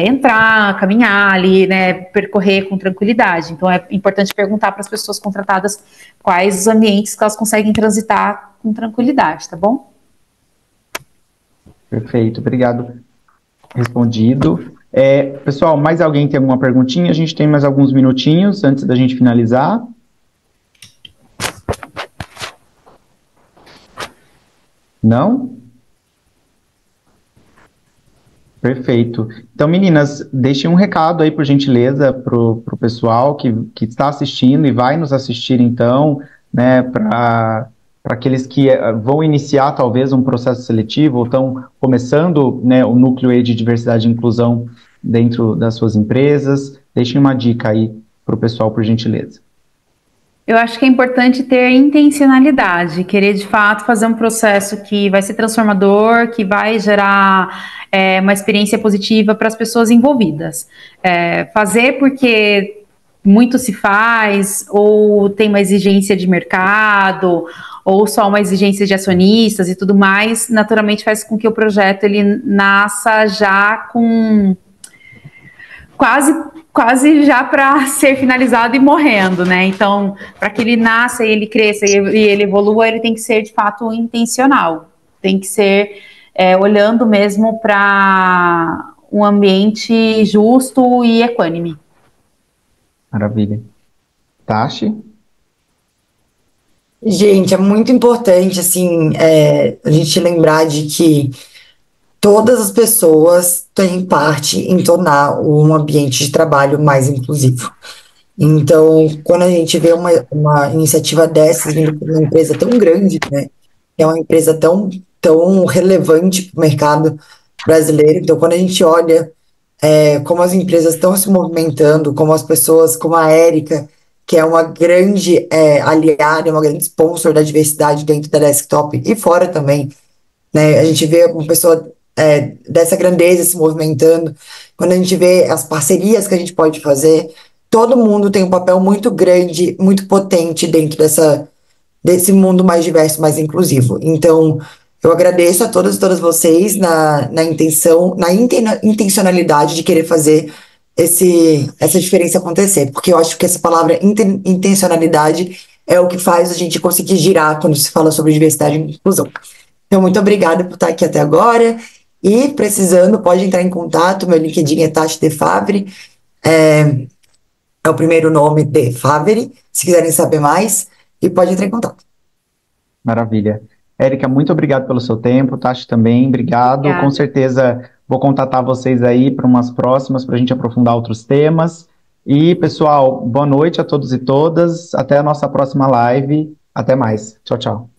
entrar, caminhar ali, né, percorrer com tranquilidade. Então, é importante perguntar para as pessoas contratadas quais os ambientes que elas conseguem transitar com tranquilidade, tá bom? Perfeito, obrigado. Respondido. Pessoal, mais alguém tem alguma perguntinha? A gente tem mais alguns minutinhos antes da gente finalizar. Não? Perfeito. Então, meninas, deixem um recado aí, por gentileza, para o pessoal que está assistindo e vai nos assistir, então, né, para aqueles que vão iniciar, talvez, um processo seletivo ou estão começando, né, o núcleo aí de diversidade e inclusão dentro das suas empresas. Deixem uma dica aí para o pessoal, por gentileza. Eu acho que é importante ter intencionalidade, querer de fato fazer um processo que vai ser transformador, que vai gerar uma experiência positiva para as pessoas envolvidas. Fazer porque muito se faz, ou tem uma exigência de mercado, ou só uma exigência de acionistas e tudo mais, naturalmente faz com que o projeto ele nasça já com quase já para ser finalizado e morrendo, né? Então, para que ele nasça e ele cresça e ele evolua, ele tem que ser de fato intencional, tem que ser olhando mesmo para um ambiente justo e equânime. Maravilha. Tashi? Gente, é muito importante, assim, a gente lembrar de que todas as pessoas têm parte em tornar um ambiente de trabalho mais inclusivo. Então, quando a gente vê uma iniciativa dessas vindo de uma empresa tão grande, né, que é uma empresa tão relevante para o mercado brasileiro, então, quando a gente olha como as empresas estão se movimentando, como as pessoas, como a Érica, que é uma grande aliada, uma grande sponsor da diversidade dentro da Desktop e fora também, né? A gente vê uma pessoa dessa grandeza se movimentando, quando a gente vê as parcerias que a gente pode fazer, todo mundo tem um papel muito grande, muito potente dentro desse mundo mais diverso, mais inclusivo. Então, eu agradeço a todas e todas vocês na intenção, intencionalidade de querer fazer essa diferença acontecer, porque eu acho que essa palavra intencionalidade é o que faz a gente conseguir girar quando se fala sobre diversidade e inclusão. Então, muito obrigada por estar aqui até agora. E, precisando, pode entrar em contato. Meu LinkedIn é Tati De Favre. É o primeiro nome De Favre, se quiserem saber mais. E pode entrar em contato. Maravilha. Érica, muito obrigado pelo seu tempo. Tashi também, obrigado. Obrigada. Com certeza vou contatar vocês aí para umas próximas, para a gente aprofundar outros temas. E, pessoal, boa noite a todos e todas. Até a nossa próxima live. Até mais. Tchau, tchau.